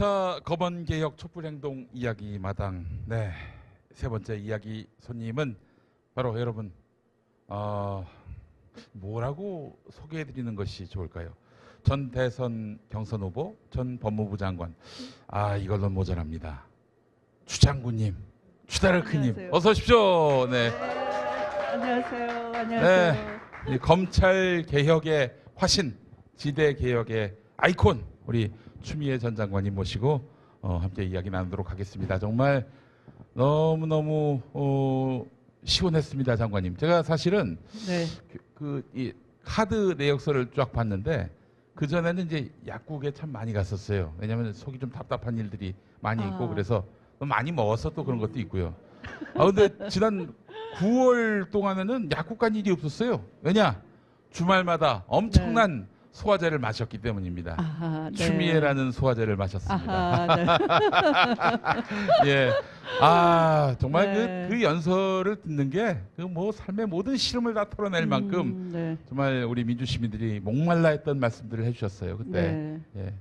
자, 검언개혁 촛불행동 이야기 마당. 네, 세 번째 이야기 손님은 바로 여러분 뭐라고 소개해드리는 것이 좋을까요? 전 대선 경선 후보, 전 법무부 장관. 이걸로는 모자랍니다. 추 장군님, 추다르크님, 어서 오십시오. 네. 안녕하세요. 안녕하세요. 네, 검찰 개혁의 화신, 지대 개혁의 아이콘 우리 추미애 전 장관님 모시고 함께 이야기 나누도록 하겠습니다. 정말 너무너무 시원했습니다, 장관님. 제가 사실은 네. 이 카드 내역서를 쫙 봤는데 그 전에는 이제 약국에 참 많이 갔었어요. 왜냐하면 속이 좀 답답한 일들이 많이 있고 그래서 많이 먹어서 또 그런 것도 있고요. 근데 지난 9월 동안에는 약국 간 일이 없었어요. 왜냐? 주말마다 엄청난 소화제를 마셨기 때문입니다. 네. 추미애라는 소화제를 마셨습니다. 네. 예. 정말 네. 그 연설을 듣는 게 뭐 삶의 모든 시름을 다 털어낼 만큼 네. 정말 우리 민주 시민들이 목말라 했던 말씀들을 해주셨어요. 그때. 네. 예.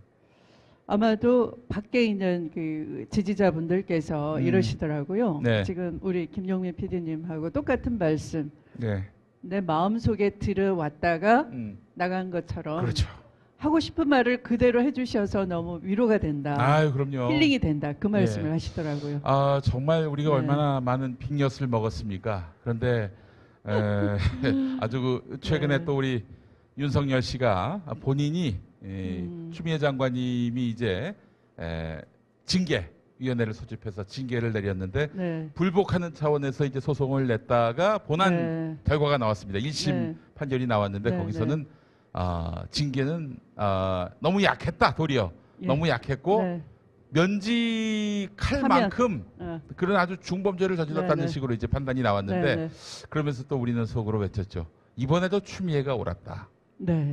아마도 밖에 있는 그 지지자분들께서 이러시더라고요. 네. 지금 우리 김용민 PD님하고 똑같은 말씀. 네. 내 마음속에 들어왔다가 나간 것처럼 그렇죠. 하고 싶은 말을 그대로 해주셔서 너무 위로가 된다. 그럼요. 힐링이 된다. 그 말씀을 하시더라고요. 정말 우리가 네. 얼마나 많은 빅엿을 먹었습니까? 그런데 아주 최근에 네. 또 우리 윤석열 씨가 본인이 추미애 장관님이 이제 징계위원회를 소집해서 징계를 내렸는데 네. 불복하는 차원에서 이제 소송을 냈다가 본안 결과가 나왔습니다. 1심 판결이 나왔는데 거기서는 징계는 너무 약했다. 도리어 너무 약했고 면직할 만큼 그런 아주 중범죄를 저질렀다는 식으로 이제 판단이 나왔는데 그러면서 또 우리는 속으로 외쳤죠. 이번에도 추미애가 옳았다.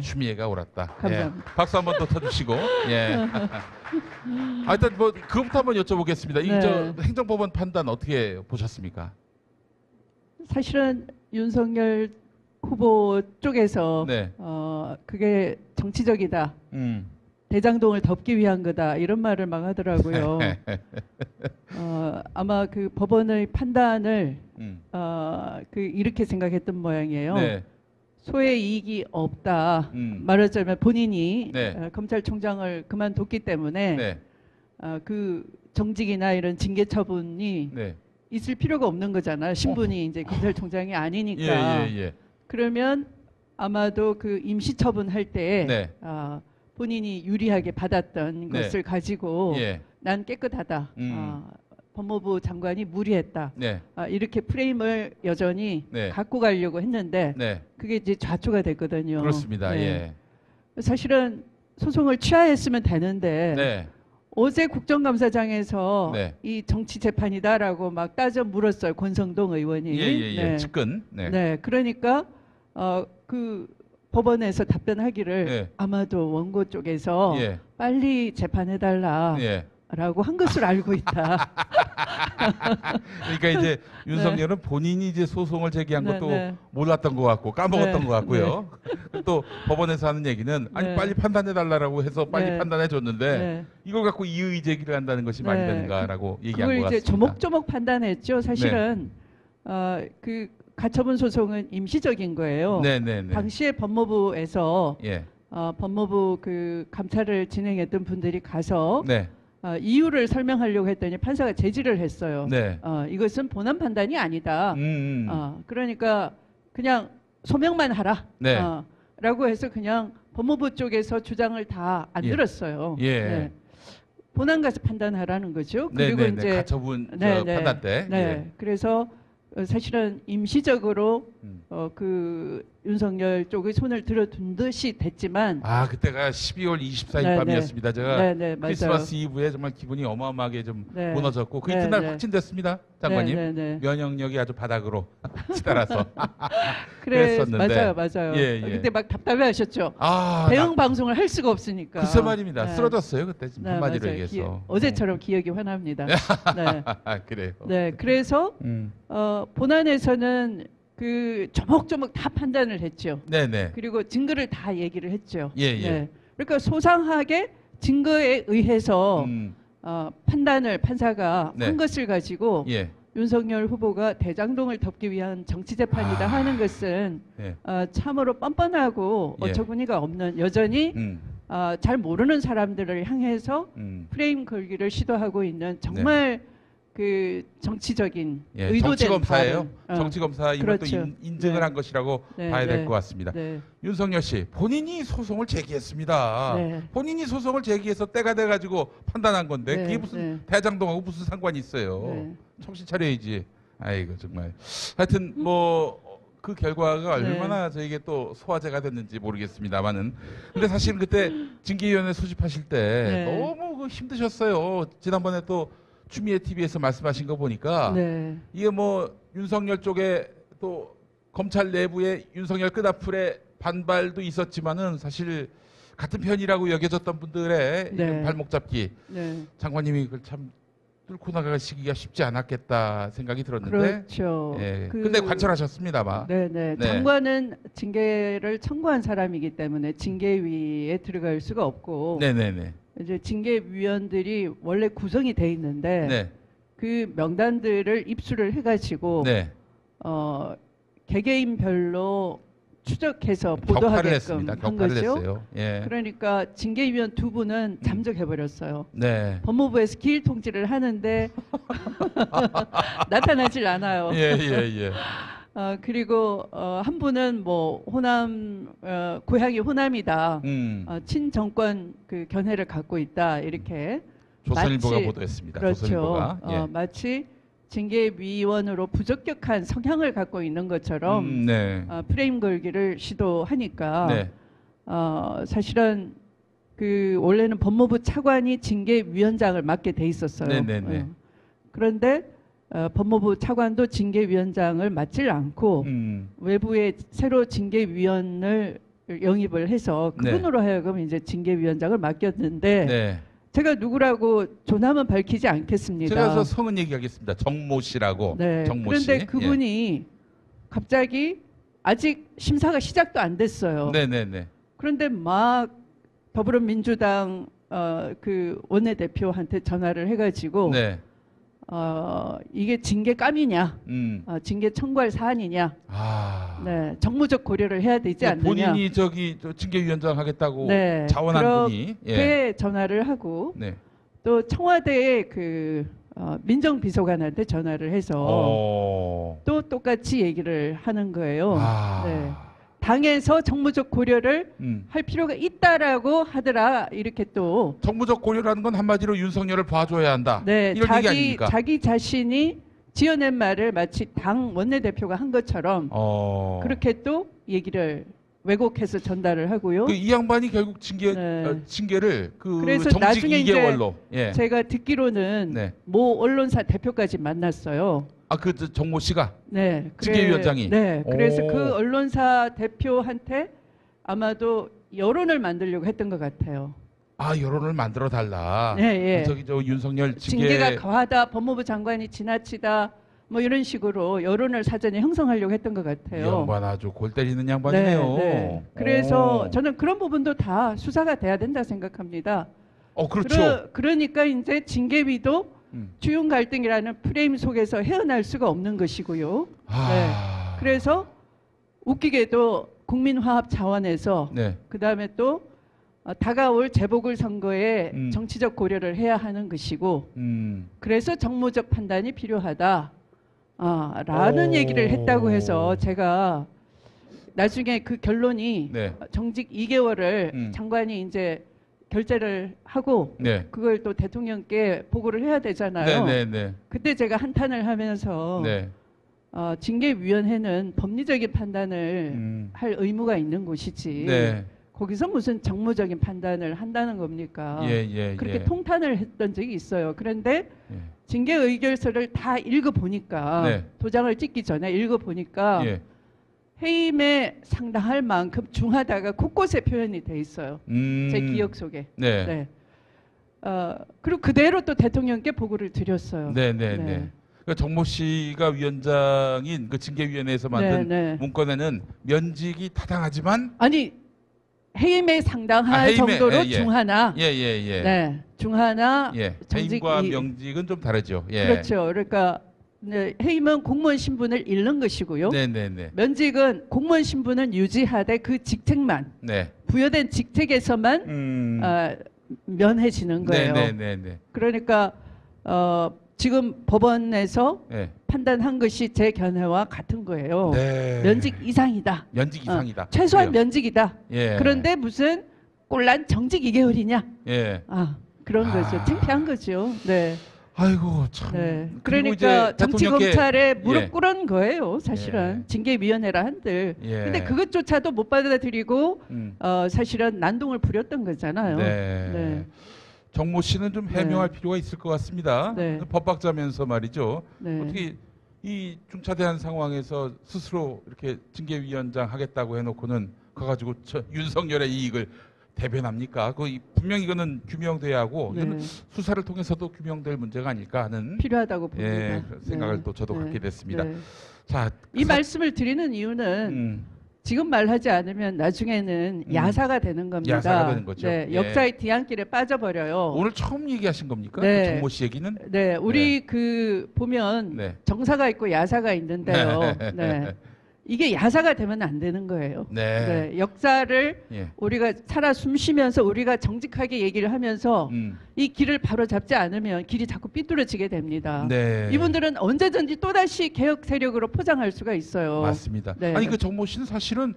추미애가 옳았다. 감사합니다. 박수 한번 더 쳐주시고. 일단 뭐 그것부터 한번 여쭤보겠습니다. 저 행정법원 판단 어떻게 보셨습니까? 사실은 윤석열 후보 쪽에서 그게 정치적이다. 대장동을 덮기 위한 거다. 이런 말을 막 하더라고요. 아마 그 법원의 판단을 이렇게 생각했던 모양이에요. 소의 이익이 없다. 말하자면 본인이 검찰총장을 그만뒀기 때문에 그 정직이나 이런 징계 처분이 있을 필요가 없는 거잖아요. 신분이 이제 검찰총장이 아니니까. 그러면 아마도 그 임시처분할 때 본인이 유리하게 받았던 것을 가지고 난 깨끗하다. 법무부 장관이 무리했다. 이렇게 프레임을 여전히 갖고 가려고 했는데 그게 이제 좌초가 됐거든요. 그렇습니다. 사실은 소송을 취하했으면 되는데 어제 국정감사장에서 이 정치 재판이다라고 막 따져 물었어요. 권성동 의원이. 측근. 그러니까 그 법원에서 답변하기를 아마도 원고 쪽에서 빨리 재판해달라. 라고 한 것으로 알고 있다. 그러니까 이제 윤석열은 본인이 이제 소송을 제기한 것도 몰랐던 것 같고 까먹었던 것 같고요. 또 법원에서 하는 얘기는 아니 빨리 판단해달라고 해서 빨리 판단해줬는데 이걸 갖고 이의 제기를 한다는 것이 말이 되는가라고 얘기한 것 같습니다. 그걸 이제 조목조목 판단했죠. 사실은 그 가처분 소송은 임시적인 거예요. 당시에 법무부에서 법무부 그 감찰을 진행했던 분들이 가서 이유를 설명하려고 했더니 판사가 제지를 했어요. 이것은 본안 판단이 아니다. 그러니까 그냥 소명만 하라. 라고 해서 그냥 법무부 쪽에서 주장을 다 안 들었어요. 본안 가서 판단하라는 거죠. 그리고 이제 가처분 판단 때. 그래서 사실은 임시적으로 그 윤석열 쪽의 손을 들어둔 듯이 됐지만 그때가 12월 24일 밤이었습니다. 제가 크리스마스 이브에 정말 기분이 어마어마하게 좀 무너졌고 그 이튿날 확진됐습니다. 장관님. 면역력이 아주 바닥으로 치달아서 그랬었는데 맞아요. 그때 막 답답해하셨죠. 대응 방송을 할 수가 없으니까. 글쎄 말입니다. 쓰러졌어요 그때 한마디로 얘기해서. 어제처럼 기억이 환합니다. 그래요. 그래서 본안에서는 그 조목조목 다 판단을 했죠. 그리고 증거를 다 얘기를 했죠. 그러니까 소상하게 증거에 의해서 판단을 판사가 한 것을 가지고 윤석열 후보가 대장동을 덮기 위한 정치재판이다 하는 것은 참으로 뻔뻔하고 어처구니가 없는, 여전히 잘 모르는 사람들을 향해서 프레임 걸기를 시도하고 있는 정말 그 정치적인 의도된 정치검사예요. 정치검사임을 그렇죠. 또 인증을 한 것이라고 봐야 될 것 같습니다. 윤석열 씨 본인이 소송을 제기했습니다. 본인이 소송을 제기해서 때가 돼가지고 판단한 건데 그게 무슨 대장동하고 무슨 상관이 있어요. 정신 차려야지. 아이고 정말. 하여튼 뭐 그 결과가 얼마나 저에게 또 소화제가 됐는지 모르겠습니다만은, 근데 사실 그때 징계위원회 소집하실 때 너무 힘드셨어요. 지난번에 또 추미애 TV에서 말씀하신 거 보니까 이게 뭐 윤석열 쪽에 또 검찰 내부에 윤석열 끄다풀에 반발도 있었지만은 사실 같은 편이라고 여겨졌던 분들의 발목 잡기 장관님이 그걸 참 뚫고 나가시기가 쉽지 않았겠다 생각이 들었는데. 그렇죠. 근데 관철하셨습니다만. 장관은 징계를 청구한 사람이기 때문에 징계위에 들어갈 수가 없고. 이제 징계위원들이 원래 구성이 돼 있는데 그 명단들을 입수를 해가지고 개개인별로 추적해서 보도하게끔 한 거죠. 그러니까 징계위원 2분은 잠적해버렸어요. 법무부에서 기일 통지를 하는데 나타나질 않아요. 그리고 한 분은 뭐 호남 고향이 호남이다, 친정권 그 견해를 갖고 있다, 이렇게 조선일보가 보도했습니다. 그렇죠. 조선일보가. 마치 징계위원으로 부적격한 성향을 갖고 있는 것처럼 프레임 걸기를 시도하니까 사실은 그 원래는 법무부 차관이 징계위원장을 맡게 돼 있었어요. 그런데 법무부 차관도 징계위원장을 맡질 않고 외부에 새로 징계위원을 영입을 해서 그분으로 하여금 이제 징계위원장을 맡겼는데 제가 누구라고 조남은 밝히지 않겠습니다. 제가 성은 얘기하겠습니다. 정모 씨라고. 정모 씨. 그런데 그분이 갑자기 아직 심사가 시작도 안 됐어요. 그런데 막 더불어민주당 그 원내대표한테 전화를 해가지고 이게 징계감이냐, 징계 청구할 사안이냐, 정무적 고려를 해야 되지 않느냐. 본인이 저기 징계위원장 하겠다고 자원한 분이 그렇게 전화를 하고 또 청와대의 그 민정비서관한테 전화를 해서 또 똑같이 얘기를 하는 거예요. 당에서 정무적 고려를 할 필요가 있다라고 하더라. 이렇게 또 정무적 고려라는 건 한마디로 윤석열을 봐줘야 한다. 이런 얘기 아닙니까? 자기 자신이 지어낸 말을 마치 당 원내대표가 한 것처럼 그렇게 또 얘기를 왜곡해서 전달을 하고요. 이 양반이 결국 징계를 그 그래서 정직 나중에 2개월로 제가 듣기로는 모 언론사 대표까지 만났어요. 그 정모 씨가? 징계위원장이? 그래서 그 언론사 대표한테 아마도 여론을 만들려고 했던 것 같아요. 여론을 만들어 달라. 저기 저 윤석열 징계가 과하다, 법무부 장관이 지나치다, 뭐 이런 식으로 여론을 사전에 형성하려고 했던 것 같아요. 이 양반 아주 골 때리는 양반이네요. 그래서 저는 그런 부분도 다 수사가 돼야 된다 생각합니다. 그렇죠. 그러니까 이제 징계위도 주윤 갈등이라는 프레임 속에서 헤어날 수가 없는 것이고요. 그래서 웃기게도 국민화합 차원에서 그다음에 또 다가올 재보궐선거에 정치적 고려를 해야 하는 것이고 그래서 정무적 판단이 필요하다 라는 얘기를 했다고 해서 제가 나중에 그 결론이 정직 2개월을 장관이 이제 결재를 하고 그걸 또 대통령께 보고를 해야 되잖아요. 그때 제가 한탄을 하면서 징계위원회는 법리적인 판단을 할 의무가 있는 곳이지 거기서 무슨 정무적인 판단을 한다는 겁니까? 그렇게 통탄을 했던 적이 있어요. 그런데 징계 의결서를 다 읽어보니까 도장을 찍기 전에 읽어보니까 해임에 상당할 만큼 중하다가 곳곳에 표현이 돼 있어요. 제 기억 속에. 그리고 그대로 또 대통령께 보고를 드렸어요. 그러니까 정모 씨가 위원장인 그 징계위원회에서 만든 문건에는 면직이 타당하지만 해임에 상당할 정도로 중하나. 예예예. 네, 중하나. 해임과 명직은 좀 다르죠. 그렇죠. 그러니까 네, 해임은 공무원 신분을 잃는 것이고요. 네네네. 면직은 공무원 신분은 유지하되 그 직책만 부여된 직책에서만 면해지는 거예요. 네네네. 그러니까 지금 법원에서 판단한 것이 제 견해와 같은 거예요. 네. 면직 이상이다. 면직 이상이다. 최소한 면직이다. 예. 그런데 무슨 꼴난 정직 2개월이냐? 예. 그런 거죠. 창피한 거죠. 네. 아이고 참. 네. 그러니까 정치 검찰에 무릎 꿇은 거예요. 사실은 징계위원회라 한들. 근데 그것조차도 못 받아들이고 사실은 난동을 부렸던 거잖아요. 네. 정모 씨는 좀 해명할 필요가 있을 것 같습니다. 법학자면서 말이죠. 어떻게 이 중차대한 상황에서 스스로 이렇게 징계위원장 하겠다고 해놓고는 가가지고 윤석열의 이익을 대변합니까? 분명히 이거는 규명돼야 하고 이거는 수사를 통해서도 규명될 문제가 아닐까 하는 필요하다고 봅니다. 생각을 또 저도 갖게 됐습니다. 자, 이 말씀을 드리는 이유는 지금 말하지 않으면 나중에는 야사가 되는 겁니다. 야사가 되는 거죠. 역사의 뒤안길에 빠져버려요. 오늘 처음 얘기하신 겁니까? 정모 씨 얘기는? 네, 우리 보면 정사가 있고 야사가 있는데요. 이게 야사가 되면 안 되는 거예요. 역사를 우리가 살아 숨쉬면서 우리가 정직하게 얘기를 하면서 이 길을 바로 잡지 않으면 길이 자꾸 삐뚤어지게 됩니다. 이분들은 언제든지 또다시 개혁 세력으로 포장할 수가 있어요. 맞습니다. 아니 그 정모 씨는 사실은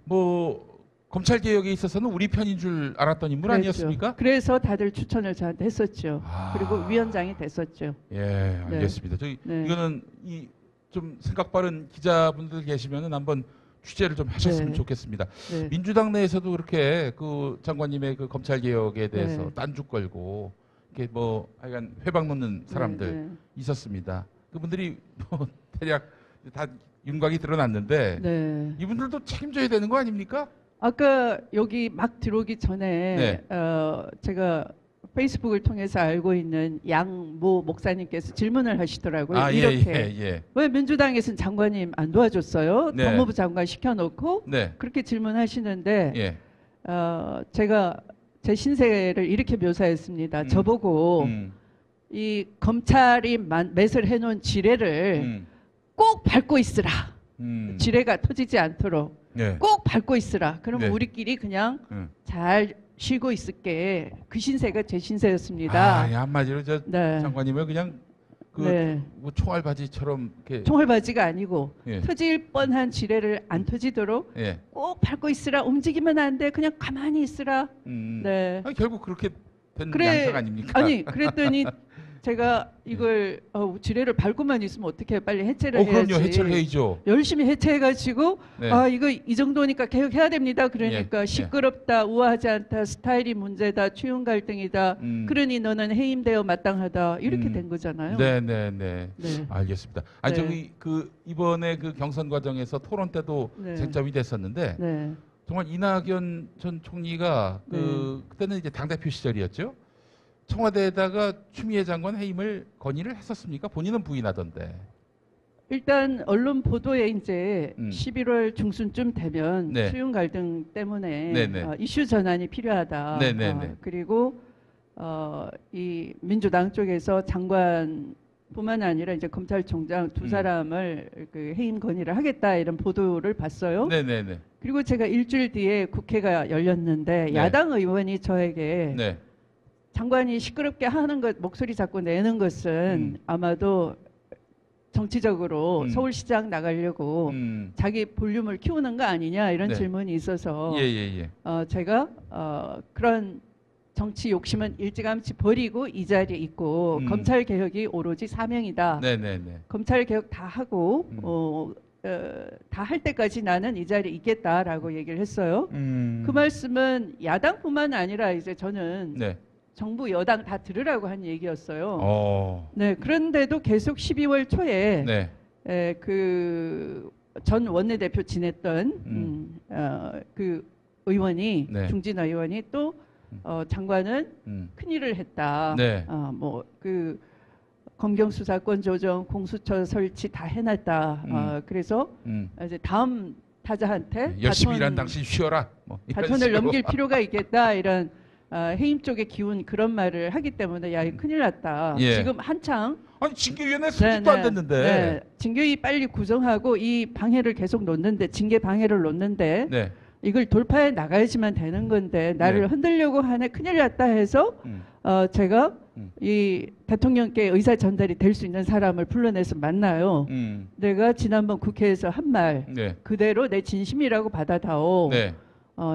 뭐 검찰 개혁에 있어서는 우리 편인 줄 알았던 인물 아니었습니까? 그래서 다들 추천을 저한테 했었죠. 그리고 위원장이 됐었죠. 예, 알겠습니다. 저기 이거는 좀 생각 빠른 기자분들 계시면은 한번 취재를 좀 하셨으면 좋겠습니다. 민주당 내에서도 그렇게 그 장관님의 그 검찰 개혁에 대해서 딴죽 걸고 이렇게 뭐 하여간 회방 놓는 사람들 있었습니다. 그분들이 뭐 대략 다 윤곽이 드러났는데 이분들도 책임져야 되는 거 아닙니까? 아까 여기 막 들어오기 전에 제가 페이스북을 통해서 알고 있는 양모 목사님께서 질문을 하시더라고요. 이렇게 왜 민주당에서는 장관님 안 도와줬어요? 법무부 장관 시켜놓고 그렇게 질문하시는데 제가 제 신세를 이렇게 묘사했습니다. 저보고 이 검찰이 매설 해놓은 지뢰를 꼭 밟고 있으라. 지뢰가 터지지 않도록 꼭 밟고 있으라. 그러면 우리끼리 그냥 잘 쉬고 있을게. 그 신세가 제 신세였습니다. 한마디로 장관님을 그냥 뭐 총알바지처럼 이렇게 총알바지가 아니고 터질 뻔한 지뢰를 안 터지도록 꼭 밟고 있으라. 움직이면 안 돼. 그냥 가만히 있으라. 아니, 결국 그렇게 된 양상 아닙니까? 아니 그랬더니 제가 이걸 지뢰를 밟고만 있으면 어떻게 빨리 해체를 해야지. 그럼요. 해체를 해야죠. 열심히 해체해가지고 이거 이 정도니까 개혁해야 됩니다. 그러니까 시끄럽다, 우아하지 않다, 스타일이 문제다, 추운 갈등이다. 그러니 너는 해임되어 마땅하다. 이렇게 된 거잖아요. 네. 알겠습니다. 아니 저기 이번에 그 경선 과정에서 토론 때도 쟁점이 됐었는데 정말 이낙연 전 총리가 그때는 이제 당대표 시절이었죠. 청와대에다가 추미애 장관 해임을 건의를 했었습니까? 본인은 부인하던데. 일단 언론 보도에 이제 11월 중순쯤 되면 수용 갈등 때문에 이슈 전환이 필요하다. 그리고 이 민주당 쪽에서 장관뿐만 아니라 이제 검찰총장 두 사람을 그 해임 건의를 하겠다 이런 보도를 봤어요. 그리고 제가 일주일 뒤에 국회가 열렸는데 야당 의원이 저에게 장관이 시끄럽게 하는 것, 목소리 자꾸 내는 것은 아마도 정치적으로 서울시장 나가려고 자기 볼륨을 키우는 거 아니냐 이런 질문이 있어서 제가 그런 정치 욕심은 일찌감치 버리고 이 자리에 있고 검찰 개혁이 오로지 사명이다. 검찰 개혁 다 하고 다 할 때까지 나는 이 자리에 있겠다라고 얘기를 했어요. 그 말씀은 야당뿐만 아니라 이제 저는 정부 여당 다 들으라고 한 얘기였어요. 그런데도 계속 12월 초에 그 전 원내대표 지냈던 그 의원이 중진 의원이 또 장관은 큰일을 했다. 뭐 그 검경 수사권 조정, 공수처 설치 다 해놨다. 그래서 이제 다음 타자한테 열심히 일한 당신 쉬어라. 뭐 바톤을 넘길 필요가 있겠다 이런 해임 쪽의 기운 그런 말을 하기 때문에 야, 큰일 났다. 예. 지금 한창 아니 징계위원회 소집도 안 됐는데. 네. 징계위 빨리 구성하고 이 방해를 계속 놓는데 징계 방해를 놓는데 네. 이걸 돌파해 나가야지만 되는 건데 나를 네. 흔들려고 하네 큰일 났다 해서 제가 이 대통령께 의사 전달이 될 수 있는 사람을 불러내서 만나요. 내가 지난번 국회에서 한 말 네. 그대로 내 진심이라고 받아다오. 네.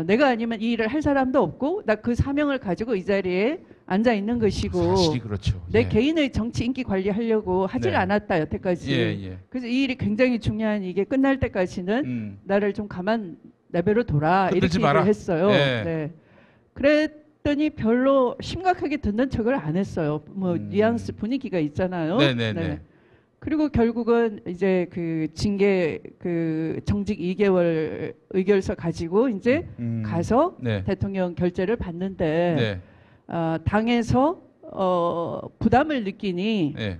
내가 아니면 이 일을 할 사람도 없고 나 그 사명을 가지고 이 자리에 앉아 있는 것이고 사실이 그렇죠. 내 예. 개인의 정치 인기 관리하려고 하질 네. 않았다 여태까지. 예. 그래서 이 일이 굉장히 중요한 이게 끝날 때까지는 나를 좀 가만 내버려 둬라 이렇게 얘기를 했어요. 예. 네. 그랬더니 별로 심각하게 듣는 척을 안 했어요. 뭐 뉘앙스 분위기가 있잖아요. 네네네. 그리고 결국은 이제 그 징계 그 정직 2개월 의결서 가지고 이제 가서 네. 대통령 결재를 받는데 네. 당에서 부담을 느끼니 네.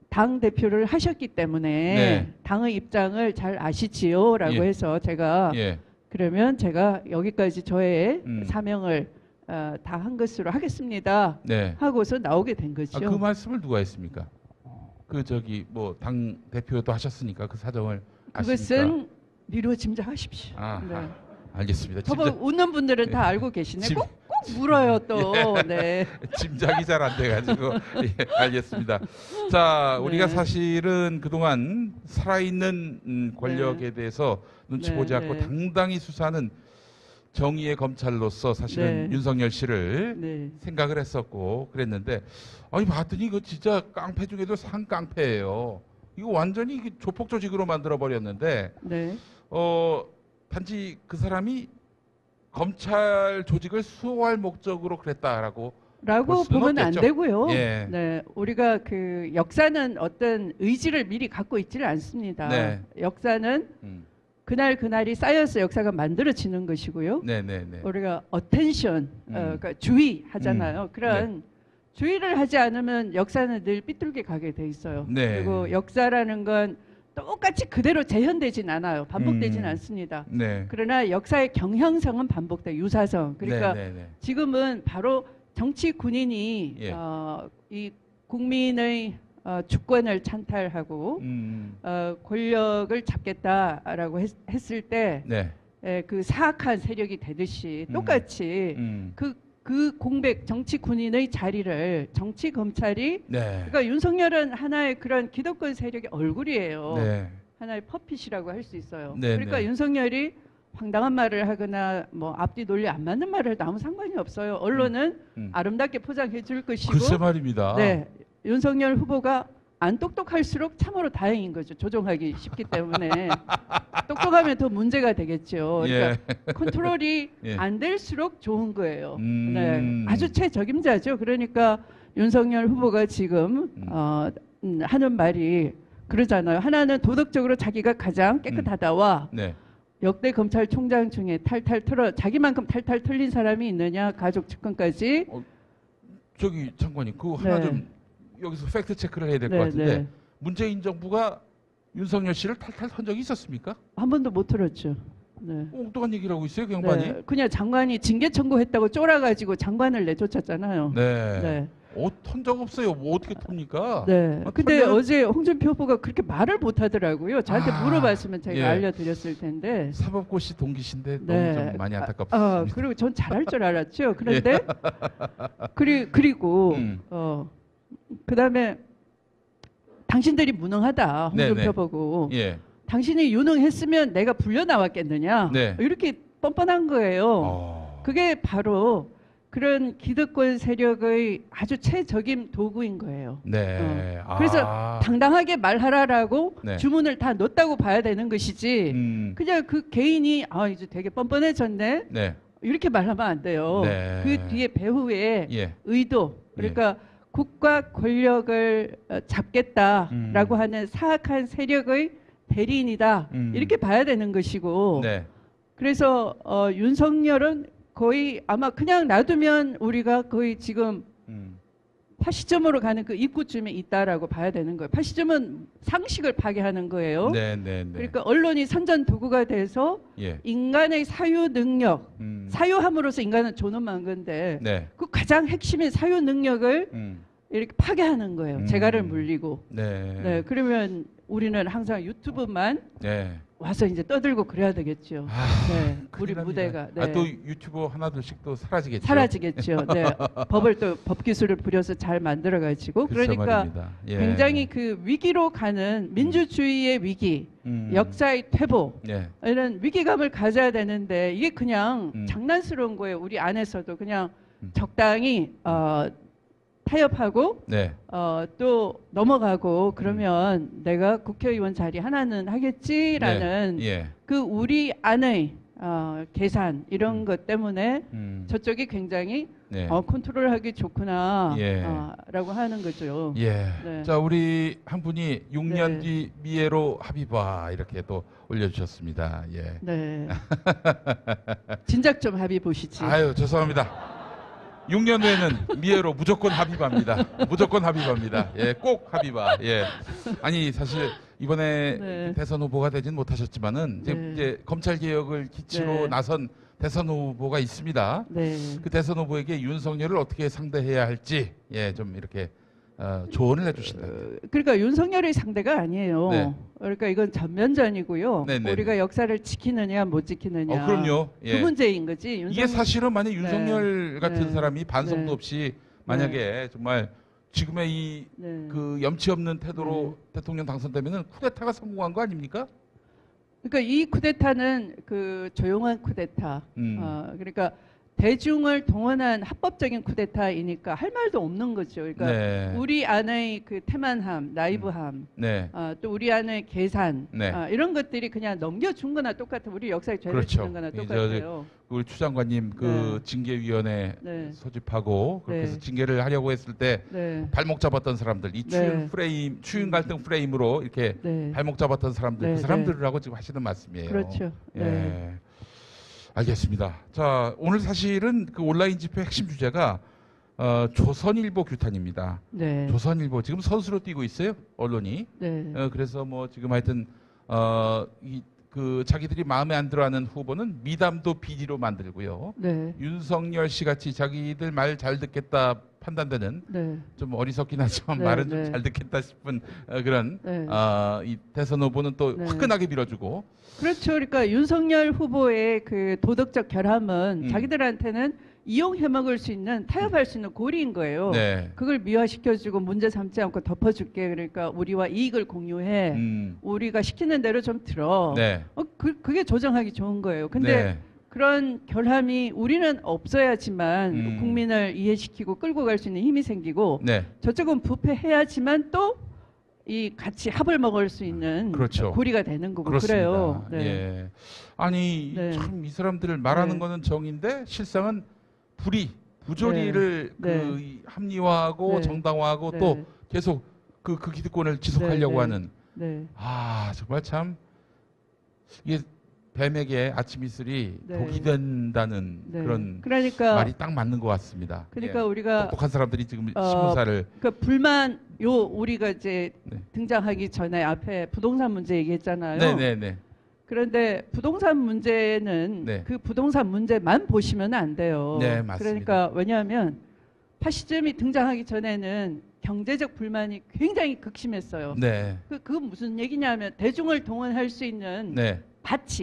당 대표를 하셨기 때문에 네. 당의 입장을 잘 아시지요라고 예. 해서 제가 예. 그러면 제가 여기까지 저의 사명을 다 한 것으로 하겠습니다. 네. 하고서 나오게 된 거죠. 그 말씀을 누가 했습니까? 그 저기 뭐 당 대표도 하셨으니까 그 사정을 아십니까? 그것은 미루어 짐작하십시오. 네. 알겠습니다. 저보고 웃는 분들은 다 알고 계시네. 꼭 물어요 또. 네. 짐작이 잘 안 돼가지고 예, 알겠습니다. 자, 우리가 사실은 그동안 살아있는 권력에 대해서 눈치 보지 않고 당당히 수사하는 정의의 검찰로서 사실은 윤석열 씨를 생각을 했었고 그랬는데 아니 봤더니 이거 진짜 깡패 중에도 상깡패예요. 이거 완전히 조폭 조직으로 만들어 버렸는데 단지 그 사람이 검찰 조직을 수호할 목적으로 그랬다라고 보면 안 되고요. 예. 네, 우리가 그 역사는 어떤 의지를 미리 갖고 있지를 않습니다. 네. 역사는 그날이 쌓여서 역사가 만들어지는 것이고요. 우리가 어텐션, 그러니까 주의하잖아요. 그런 주의를 하지 않으면 역사는 늘 삐뚤게 가게 돼 있어요. 그리고 역사라는 건 똑같이 그대로 재현되진 않아요. 반복되진 않습니다. 그러나 역사의 경향성은 반복돼요. 유사성. 그러니까 지금은 바로 정치 군인이 이 국민의 주권을 찬탈하고 권력을 잡겠다라고 했을 때 그 사악한 세력이 되듯이 똑같이 그 공백 정치 군인의 자리를 정치 검찰이 그러니까 윤석열은 하나의 그런 기득권 세력의 얼굴이에요. 하나의 퍼핏이라고 할 수 있어요. 그러니까 윤석열이 황당한 말을 하거나 뭐 앞뒤 논리 안 맞는 말을 해도 아무 상관이 없어요. 언론은 아름답게 포장해 줄 것이고. 글쎄 말입니다. 윤석열 후보가 안 똑똑할수록 참으로 다행인 거죠. 조종하기 쉽기 때문에. 똑똑하면 더 문제가 되겠죠. 그러니까 컨트롤이 안 될수록 좋은 거예요. 아주 최적임자죠. 그러니까 윤석열 후보가 지금 하는 말이 그러잖아요. 하나는 도덕적으로 자기가 가장 깨끗하다와 역대 검찰총장 중에 자기만큼 탈탈 털린 사람이 있느냐, 가족 측근까지. 저기 장관님, 그거 하나 좀 여기서 팩트 체크를 해야 될 것 같은데 문재인 정부가 윤석열 씨를 탈탈 턴 적이 있었습니까? 한 번도 못 들었죠. 엉뚱한 얘기를 하고 있어요, 그 양반이. 그냥 장관이 징계 청구했다고 쫄아가지고 장관을 내쫓았잖아요. 턴 적 없어요. 뭐 어떻게 톱니까? 근데 어제 홍준표 후보가 그렇게 말을 못 하더라고요. 저한테 물어봤으면 제가 알려드렸을 텐데. 사법고시 동기신데 너무 좀 많이 안타깝습니다. 그리고 전 잘할 줄 알았죠. 그런데 그리고 그다음에 당신들이 무능하다. 홍준표 보고. 당신이 유능했으면 내가 불려 나왔겠느냐. 이렇게 뻔뻔한 거예요. 그게 바로 그런 기득권 세력의 아주 최적임 도구인 거예요. 그래서 당당하게 말하라라고 주문을 다 넣었다고 봐야 되는 것이지 그냥 그 개인이 이제 되게 뻔뻔해졌네 이렇게 말하면 안 돼요. 그 뒤에 배후에 의도 그러니까 국가 권력을 잡겠다라고 하는 사악한 세력의 대리인이다 이렇게 봐야 되는 것이고 그래서 윤석열은 거의 아마 그냥 놔두면 우리가 거의 지금 파시즘으로 가는 그 입구쯤에 있다라고 봐야 되는 거예요. 파시즘은 상식을 파괴하는 거예요. 그러니까 언론이 선전 도구가 돼서 예. 인간의 사유 능력, 사유함으로써 인간은 존엄한 건데 그 가장 핵심인 사유 능력을 이렇게 파괴하는 거예요. 재갈을 물리고. 그러면 우리는 항상 유튜브만 와서 이제 떠들고 그래야 되겠죠. 우리 무대가. 또 유튜버 하나둘씩 또 사라지겠죠. 사라지겠죠. 법을 또 법 기술을 부려서 잘 만들어가지고 그러니까 굉장히 그 위기로 가는 민주주의의 위기, 역사의 퇴보 이런 위기감을 가져야 되는데 이게 그냥 장난스러운 거예요. 우리 안에서도 그냥 적당히 타협하고 또 넘어가고 그러면 내가 국회의원 자리 하나는 하겠지라는 그 우리 안의 계산 이런 것 때문에 저쪽이 굉장히 컨트롤하기 좋구나 라고 하는 거죠. 자, 우리 한 분이 6년 뒤 미애로 합의봐 이렇게 또 올려주셨습니다. 진작 좀 합의 보시지. 아유, 죄송합니다. 6년 후에는 미애로 무조건 합의합니다. 무조건 합의합니다. 꼭 합의봐. 아니 사실 이번에 대선 후보가 되진 못하셨지만은 이제 검찰 개혁을 기치로 나선 대선 후보가 있습니다. 그 대선 후보에게 윤석열을 어떻게 상대해야 할지 좀 이렇게 조언을 해주신다. 그러니까 윤석열의 상대가 아니에요. 그러니까 이건 전면전이고요. 우리가 역사를 지키느냐 못 지키느냐. 그럼요. 그 문제인 거지. 이게 사실은 만약 윤석열 같은 사람이 반성도 없이 만약에 정말 지금의 이 그 염치 없는 태도로 대통령 당선되면은 쿠데타가 성공한 거 아닙니까? 그러니까 이 쿠데타는 그 조용한 쿠데타. 그러니까 대중을 동원한 합법적인 쿠데타이니까 할 말도 없는 거죠. 그러니까 우리 안의 그 태만함, 나이브함, 또 우리 안의 계산 이런 것들이 그냥 넘겨준 거나 똑같아. 우리 역사에 죄를 지는 거나 똑같아요. 우리 추 장관님 그 징계위원회 소집하고 그렇게 해서 징계를 하려고 했을 때 발목 잡았던 사람들, 이 추윤 갈등 프레임으로 이렇게 발목 잡았던 사람들, 그 사람들하고 지금 하시는 말씀이에요. 그렇죠. 알겠습니다. 자, 오늘 사실은 그 온라인 집회 핵심 주제가 조선일보 규탄입니다. 조선일보 지금 선수로 뛰고 있어요, 언론이. 그래서 뭐 지금 하여튼 그 자기들이 마음에 안 들어하는 후보는 미담도 비리로 만들고요. 윤석열 씨 같이 자기들 말 잘 듣겠다 판단되는 좀 어리석긴 하지만 말은 좀 잘 듣겠다 싶은 그런 이 대선 후보는 또 화끈하게 밀어주고. 그렇죠. 그러니까 윤석열 후보의 그 도덕적 결함은 자기들한테는 이용해 먹을 수 있는, 타협할 수 있는 고리인 거예요. 그걸 미화시켜주고 문제 삼지 않고 덮어줄게. 그러니까 우리와 이익을 공유해. 우리가 시키는 대로 좀 들어. 그게 조정하기 좋은 거예요. 근데 그런 결함이 우리는 없어야지만 국민을 이해시키고 끌고 갈 수 있는 힘이 생기고 저쪽은 부패해야지만 또 이 같이 합을 먹을 수 있는 고리가 되는 거고. 그래요. 아니 참 이 사람들을 말하는 거는 정인데 실상은 부조리를 그 합리화하고 정당화하고 또 계속 그 기득권을 지속하려고 하는 정말 참 이게 뱀에게 아침 이슬이 독이 된다는 그런 말이 딱 맞는 것 같습니다. 그러니까 우리가 똑똑한 사람들이 지금 신문사를 그러니까 우리가 이제 등장하기 전에 앞에 부동산 문제 얘기했잖아요. 그런데 부동산 문제는 그 부동산 문제만 보시면 안 돼요. 맞습니다. 그러니까 왜냐하면 파시즘이 등장하기 전에는 경제적 불만이 굉장히 극심했어요. 그건 무슨 얘기냐면 대중을 동원할 수 있는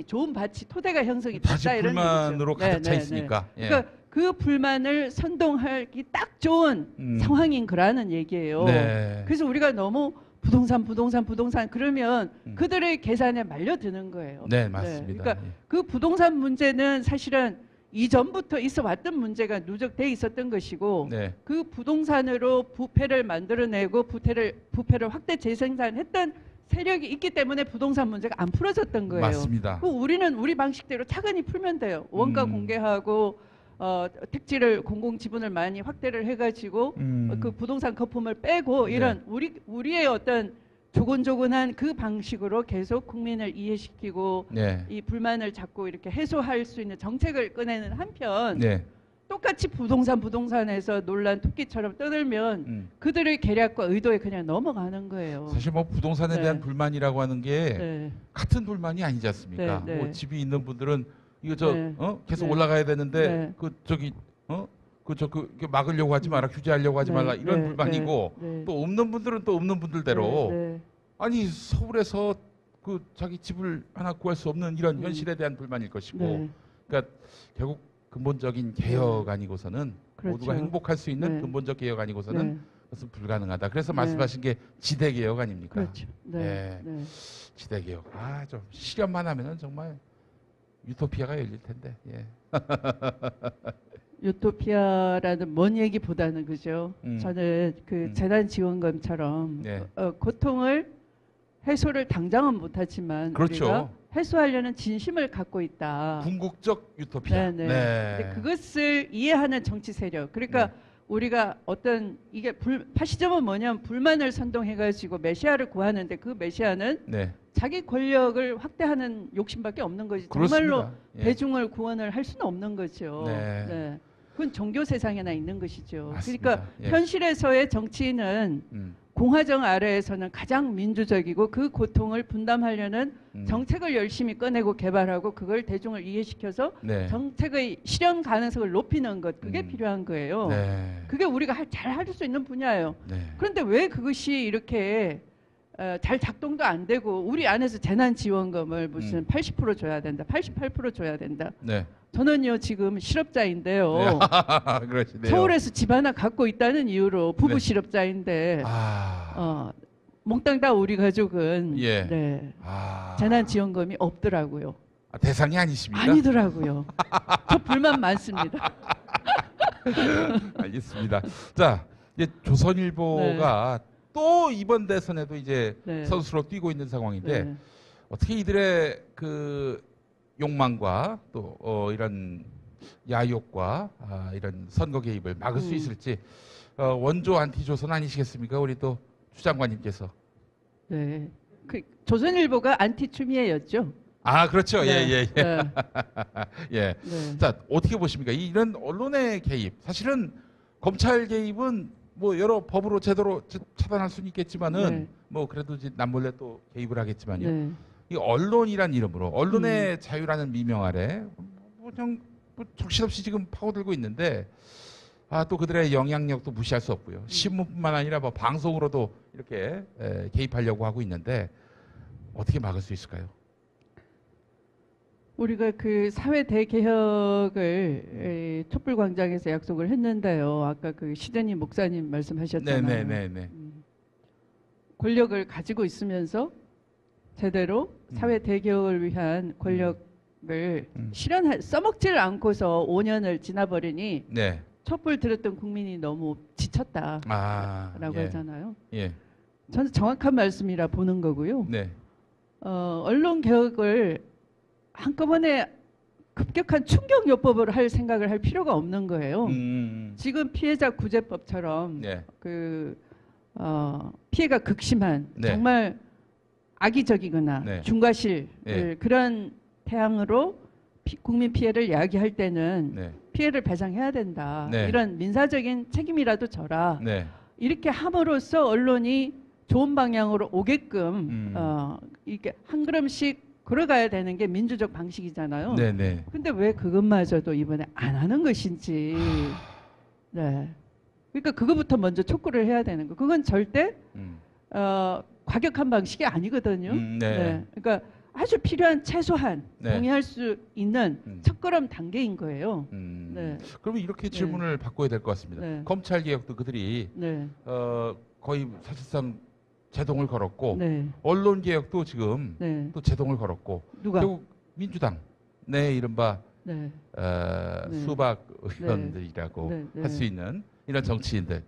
좋은 밭이 토대가 형성이 됐다 이런 얘기죠. 불만으로 가득 차 있으니까. 그러니까 그 불만을 선동하기 딱 좋은 상황인 거라는 얘기예요. 그래서 우리가 너무 부동산 그러면 그들의 계산에 말려드는 거예요. 맞습니다. 그러니까 그 부동산 문제는 사실은 이전부터 있어 왔던 문제가 누적돼 있었던 것이고 그 부동산으로 부패를 만들어내고 부패를 확대 재생산했던 세력이 있기 때문에 부동산 문제가 안 풀어졌던 거예요. 맞습니다. 우리는 우리 방식대로 차근히 풀면 돼요. 원가 공개하고 택지를 공공지분을 많이 확대를 해가지고 그 부동산 거품을 빼고 이런 우리의 어떤 조곤조곤한 그 방식으로 계속 국민을 이해시키고 이 불만을 자꾸 이렇게 해소할 수 있는 정책을 꺼내는 한편 똑같이 부동산에서 논란 토끼처럼 떠들면 그들의 계략과 의도에 그냥 넘어가는 거예요. 사실 뭐 부동산에 대한 불만이라고 하는 게 같은 불만이 아니지 않습니까? 뭐 집이 있는 분들은 이거 계속 올라가야 되는데 막으려고 하지 마라, 규제하려고 하지 말라 이런 불만이고 또 없는 분들은 또 없는 분들대로 아니 서울에서 그 자기 집을 하나 구할 수 없는 이런 현실에 대한 불만일 것이고 그러니까 결국 근본적인 개혁 아니고서는 그렇죠. 모두가 행복할 수 있는 근본적 개혁 아니고서는 그것은 불가능하다. 그래서 말씀하신 게 지대 개혁 아닙니까? 그렇죠. 지대 개혁. 좀 실현만 하면은 정말 유토피아가 열릴 텐데. 예. 유토피아라는 먼 얘기보다는 그죠. 저는 그 재난지원금처럼 고통을 해소를 당장은 못하지만 그렇죠. 우리가 해소하려는 진심을 갖고 있다. 궁극적 유토피아. 근데 그것을 이해하는 정치 세력. 그러니까 우리가 어떤 이게 시점은 뭐냐면 불만을 선동해가지고 메시아를 구하는데 그 메시아는 자기 권력을 확대하는 욕심밖에 없는 거지. 정말로 대중을 구원을 할 수는 없는 거죠. 그건 종교 세상에나 있는 것이죠. 맞습니다. 그러니까 현실에서의 정치인은 공화정 아래에서는 가장 민주적이고 그 고통을 분담하려는 정책을 열심히 꺼내고 개발하고 그걸 대중을 이해시켜서 정책의 실현 가능성을 높이는 것 그게 필요한 거예요. 그게 우리가 잘 할 수 있는 분야예요. 그런데 왜 그것이 이렇게 잘 작동도 안 되고 우리 안에서 재난지원금을 무슨 80% 줘야 된다, 88% 줘야 된다. 저는요 지금 실업자인데요. 서울에서 집 하나 갖고 있다는 이유로 부부 실업자인데 몽땅 다 우리 가족은 재난지원금이 없더라고요. 대상이 아니십니까? 아니더라고요. 저 불만 많습니다. 알겠습니다. 자, 이제 조선일보가 또 이번 대선에도 이제 선수로 뛰고 있는 상황인데 어떻게 이들의 그 욕망과 또 이런 야욕과 이런 선거 개입을 막을 수 있을지 원조 안티조선 아니시겠습니까? 우리 또 추 장관님께서. 그 조선일보가 안티추미애였죠. 그렇죠. 예. 자, 어떻게 보십니까? 이런 언론의 개입, 사실은 검찰 개입은 뭐 여러 법으로 제도로 차단할 수는 있겠지만은 뭐 그래도 이제 남몰래 또 개입을 하겠지만요. 이 언론이란 이름으로 언론의 자유라는 미명 아래 정신없이 지금 파고들고 있는데 또 그들의 영향력도 무시할 수 없고요. 신문뿐만 아니라 뭐 방송으로도 이렇게 개입하려고 하고 있는데 어떻게 막을 수 있을까요? 우리가 그 사회 대개혁을 촛불광장에서 약속을 했는데요. 아까 그 시대님 목사님 말씀하셨잖아요. 권력을 가지고 있으면서 제대로 사회 대개혁을 위한 권력을 써먹지를 않고서 5년을 지나버리니 촛불 들었던 국민이 너무 지쳤다라고 하잖아요. 저는 정확한 말씀이라 보는 거고요. 언론 개혁을 한꺼번에 급격한 충격요법으로 할 생각을 할 필요가 없는 거예요. 지금 피해자 구제법처럼 피해가 극심한 정말 악의적이거나 중과실 그런 태양으로 국민 피해를 야기할 때는 피해를 배상해야 된다. 이런 민사적인 책임이라도 져라. 이렇게 함으로써 언론이 좋은 방향으로 오게끔 이렇게 한 걸음씩 걸어가야 되는 게 민주적 방식이잖아요. 근데 왜 그것마저도 이번에 안 하는 것인지. 그러니까 그거부터 먼저 촉구를 해야 되는 거. 그건 절대 과격한 방식이 아니거든요. 그러니까 아주 필요한 최소한 동의할 수 있는 첫걸음 단계인 거예요. 그러면 이렇게 질문을 바꿔야 될 것 같습니다. 검찰 개혁도 그들이 거의 사실상 제동을 걸었고 언론 개혁도 지금 또 제동을 걸었고 누가? 결국 민주당 내 이른바 수박 의원들이라고 할 수 있는 이런 정치인들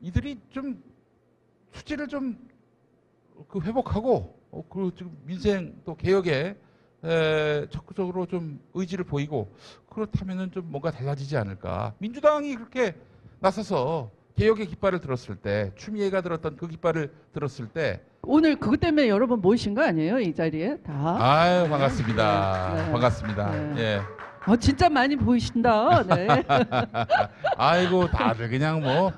이들이 좀 수지를 좀 회복하고 그리고 지금 민생 또 개혁에 적극적으로 좀 의지를 보이고 그렇다면은 좀 뭔가 달라지지 않을까. 민주당이 그렇게 나서서 개혁의 깃발을 들었을 때 추미애가 들었던 그 깃발을 들었을 때 오늘 그것 때문에 여러분 모이신 거 아니에요? 이 자리에 다. 아유 반갑습니다. 반갑습니다. 예. 진짜 많이 보이신다. 네. 아이고 다들 그냥 뭐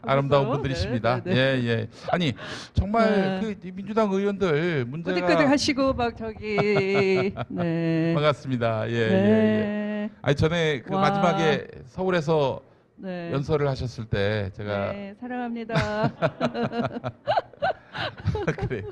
아름다운 분들이십니다. 네, 네, 네. 예, 예. 아니 정말 그 민주당 의원들 문제가 끄득끄득 하시고 막 저기 네. 반갑습니다. 예, 네. 예, 예. 아니 전에 그 마지막에 서울에서 네. 연설을 하셨을 때 제가 네, 사랑합니다. 그래요.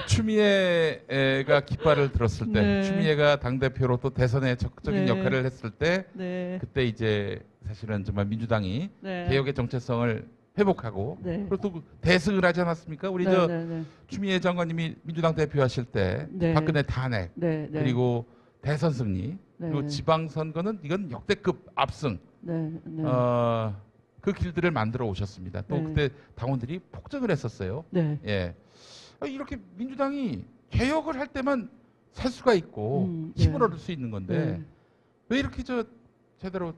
추미애가 깃발을 들었을 때, 네. 추미애가 당 대표로 또 대선에 적극적인 네. 역할을 했을 때, 네. 그때 이제 사실은 정말 민주당이 네. 개혁의 정체성을 회복하고 네. 그리고 또 대승을 하지 않았습니까? 우리 네, 저 네, 네. 추미애 장관님이 민주당 대표하실 때 네. 박근혜 탄핵 네, 네. 그리고 대선 승리 네. 그리고 지방선거는 이건 역대급 압승. 네, 네. 그 길들을 만들어 오셨습니다. 또 네. 그때 당원들이 폭정을 했었어요. 네. 예. 이렇게 민주당이 개혁을 할 때만 살 수가 있고 힘을 네. 얻을 수 있는 건데 네. 왜 이렇게 저 제대로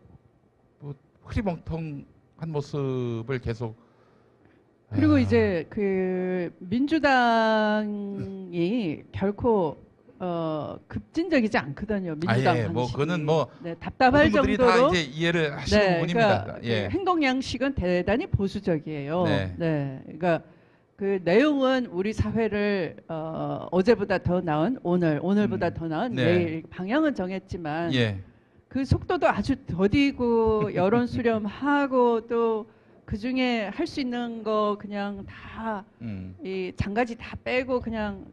뭐 흐리멍텅한 모습을 계속 그리고 이제 그 민주당이 결코 급진적이지 않거든요. 민주당 예, 뭐 방식이. 그거는 뭐 네, 답답할 분들이 정도로 다 이제 이해를 하시는 네, 부분입니다. 그러니까 예. 그 행동 양식은 대단히 보수적이에요. 네. 네, 그러니까 그 내용은 우리 사회를 어제보다 더 나은 오늘보다 더 나은 네. 내일 방향은 정했지만 예. 그 속도도 아주 더디고 여론 수렴하고 또 그 중에 할 수 있는 거 그냥 다 이 장가지 다 빼고 그냥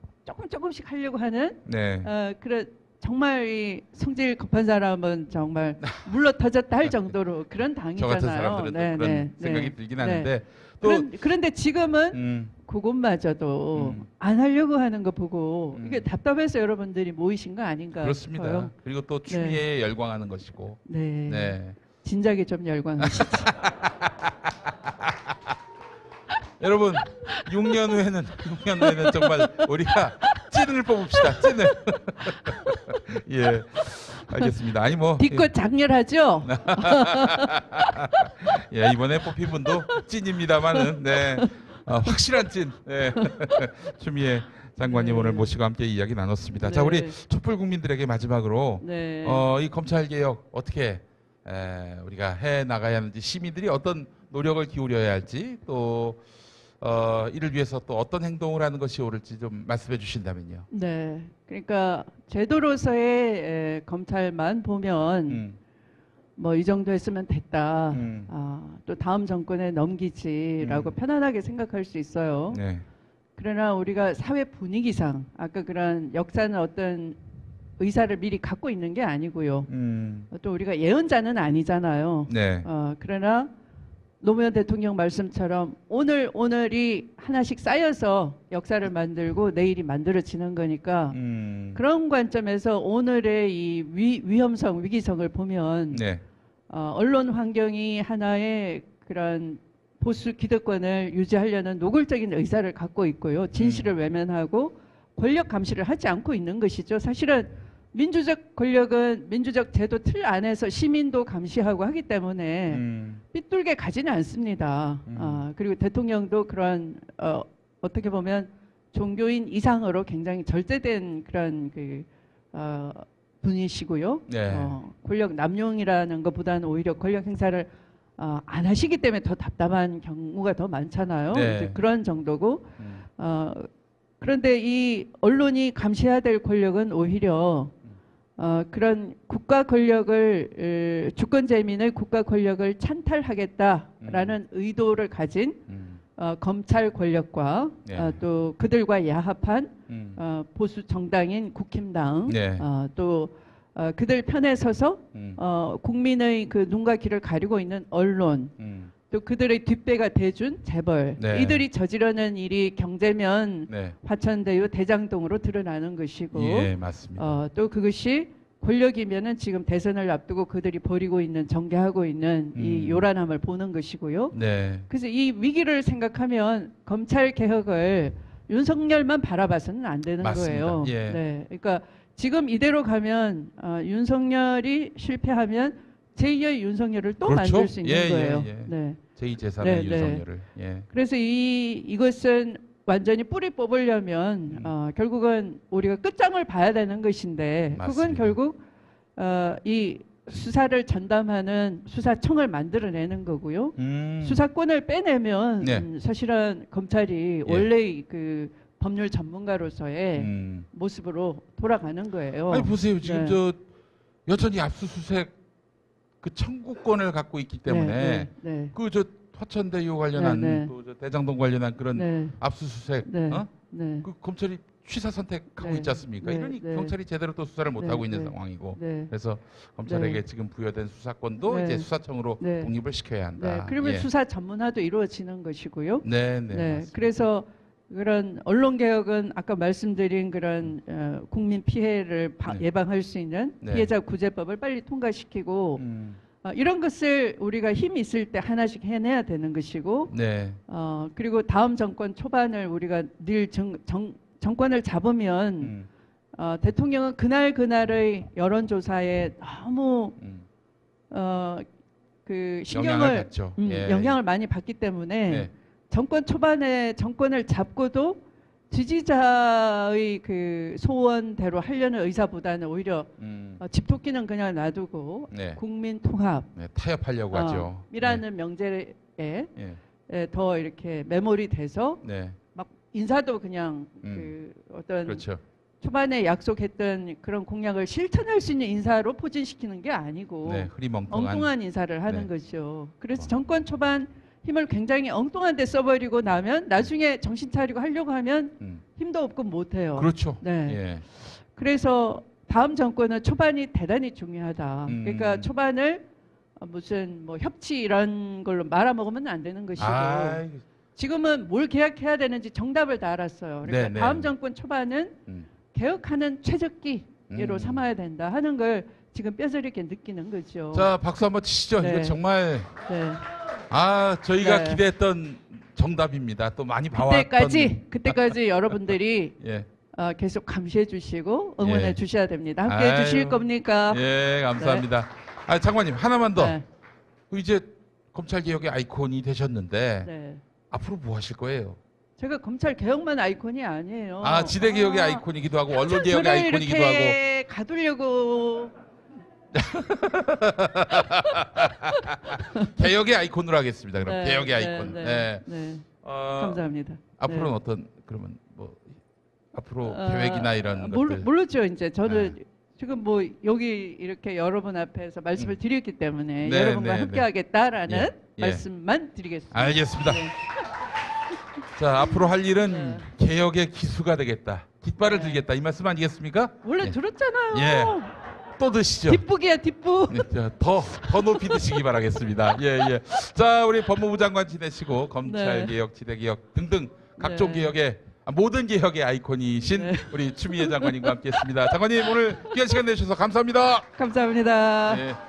조금씩 하려고 하는 네. 그런 정말 이 성질 급한 사람은 정말 물러 터졌다 할 정도로 그런 저 당이잖아요. 같은 사람들은 또 그런 생각이 들긴 하는데 또 그런데 지금은 그것마저도 안 하려고 하는 거 보고 이게 답답해서 여러분들이 모이신 거 아닌가 그렇습니다. 싶어요. 그리고 또 추미애에 열광하는 것이고. 네. 네. 진작에 좀 열광하시죠. 여러분 6년 후에는 정말 우리가 찐을 뽑읍시다. 찐을. 예. 알겠습니다. 아니 뭐 뒤끝 장렬하죠? 예, 이번에 뽑힌 분도 찐입니다만은 네. 확실한 찐. 네. 추미애 장관님 네. 오늘 모시고 함께 이야기 나눴습니다. 네. 자, 우리 촛불 국민들에게 마지막으로 네. 이 검찰 개혁 어떻게 우리가 해 나가야 하는지 시민들이 어떤 노력을 기울여야 할지 또 이를 위해서 또 어떤 행동을 하는 것이 옳을지 좀 말씀해 주신다면요. 네. 그러니까 제도로서의 검찰만 보면 뭐 이 정도 했으면 됐다. 또 다음 정권에 넘기지라고 편안하게 생각할 수 있어요. 네. 그러나 우리가 사회 분위기상 아까 그런 역사는 어떤 의사를 미리 갖고 있는 게 아니고요. 또 우리가 예언자는 아니잖아요. 네. 그러나 노무현 대통령 말씀처럼 오늘이 하나씩 쌓여서 역사를 만들고 내일이 만들어지는 거니까 그런 관점에서 오늘의 이 위험성, 위기성을 보면 네. 언론 환경이 하나의 그런 보수 기득권을 유지하려는 노골적인 의사를 갖고 있고요. 진실을 외면하고 권력 감시를 하지 않고 있는 것이죠. 사실은 민주적 권력은 민주적 제도 틀 안에서 시민도 감시하고 하기 때문에 삐뚤게 가지는 않습니다. 그리고 대통령도 그런 어떻게 보면 종교인 이상으로 굉장히 절제된 그런 분이시고요. 네. 권력 남용이라는 것보다는 오히려 권력 행사를 안 하시기 때문에 더 답답한 경우가 더 많잖아요. 네. 이제 그런 정도고 그런데 이 언론이 감시해야 될 권력은 오히려 그런 국가 권력을 주권재민의 국가 권력을 찬탈하겠다라는 의도를 가진 검찰 권력과 네. 또 그들과 야합한 보수 정당인 국힘당 네. 또 그들 편에 서서 국민의 그 눈과 귀를 가리고 있는 언론 또 그들의 뒷배가 돼준 재벌 네. 이들이 저지르는 일이 경제면 네. 화천대유 대장동으로 드러나는 것이고 예, 맞습니다. 또 그것이 권력이면은 지금 대선을 앞두고 그들이 벌이고 있는 전개하고 있는 이 요란함을 보는 것이고요. 네. 그래서 이 위기를 생각하면 검찰 개혁을 윤석열만 바라봐서는 안 되는 맞습니다. 거예요. 예. 네, 그러니까 지금 이대로 가면 윤석열이 실패하면 제2의 윤석열을 또 그렇죠? 만들 수 있는 예, 거예요. 예, 예. 네. 제2, 제3의 네, 네. 윤석열을. 예. 그래서 이것은 완전히 뿌리 뽑으려면 결국은 우리가 끝장을 봐야 되는 것인데 맞습니다. 그건 결국 이 수사를 전담하는 수사청을 만들어내는 거고요. 수사권을 빼내면 네. 사실은 검찰이 원래의 그 법률 전문가로서의 모습으로 돌아가는 거예요. 아니 보세요. 지금 저 여전히 압수수색 그 청구권을 갖고 있기 때문에 그 저 화천대유 관련한 또 저 대장동 관련한 그런 압수수색 그 검찰이 취사 선택하고 있지 않습니까? 이러니 경찰이 제대로 또 수사를 못 하고 있는 상황이고 그래서 검찰에게 지금 부여된 수사권도 이제 수사청으로 독립을 시켜야 한다. 그러면 수사 전문화도 이루어지는 것이고요. 네. 그래서 그런 언론 개혁은 아까 말씀드린 그런 국민 피해를 예방할 수 있는 피해자 구제법을 빨리 통과시키고 이런 것을 우리가 힘이 있을 때 하나씩 해내야 되는 것이고 그리고 다음 정권 초반을 우리가 늘 정권을 잡으면 대통령은 그날의 여론조사에 너무 그 신경을 영향을 많이 받기 때문에 정권 초반에 정권을 잡고도 지지자의 그 소원대로 하려는 의사보다는 오히려 집토끼는 그냥 놔두고 국민 통합 타협하려고 하죠. 이라는 명제에 더 이렇게 메모리 돼서 막 인사도 그냥 그 어떤 초반에 약속했던 그런 공약을 실천할 수 있는 인사로 포진시키는 게 아니고 엉뚱한 인사를 하는 거죠. 그래서 정권 초반 힘을 굉장히 엉뚱한 데 써버리고 나면 나중에 정신 차리고 하려고 하면 힘도 없고 못해요. 그렇죠. 그래서 다음 정권은 초반이 대단히 중요하다. 그러니까 초반을 무슨 뭐 협치 이런 걸로 말아먹으면 안 되는 것이고 지금은 뭘 개혁해야 되는지 정답을 다 알았어요. 그러니까 다음 정권 초반은 개혁하는 최적기로 삼아야 된다 하는 걸 지금 뼈저리게 느끼는 거죠. 자, 박수 한번 치시죠. 이거 정말 저희가 기대했던 정답입니다. 또 많이 봐왔던 그때까지 여러분들이 계속 감시해 주시고 응원해 주셔야 됩니다. 함께 해 주실 겁니까? 감사합니다. 장관님 하나만 더. 이제 검찰 개혁의 아이콘이 되셨는데 앞으로 뭐 하실 거예요? 제가 검찰 개혁만 아이콘이 아니에요. 지대 개혁의 아이콘이기도 하고 언론 개혁의 아이콘이기도 하고. 가두려고. 개혁의 아이콘으로 하겠습니다. 그럼 개혁의 아이콘. 감사합니다. 앞으로는 어떤 그러면 뭐 앞으로 계획이나 이런 것들. 모르죠. 이제 저는 지금 뭐 여기 이렇게 여러분 앞에서 말씀을 드렸기 때문에 여러분과 함께하겠다라는 말씀만 드리겠습니다. 알겠습니다. 자, 앞으로 할 일은 개혁의 기수가 되겠다. 깃발을 들겠다. 이 말씀 아니겠습니까? 원래 들었잖아요. 또 드시죠. 뒷북이야, 뒷북. 더 높이 드시기 바라겠습니다. 자, 우리 법무부 장관 지내시고 검찰 개혁, 지대 개혁 등등 각종 개혁의 모든 개혁의 아이콘이신 우리 추미애 장관님과 함께했습니다. 장관님 오늘 귀한 시간 내주셔서 감사합니다. 감사합니다.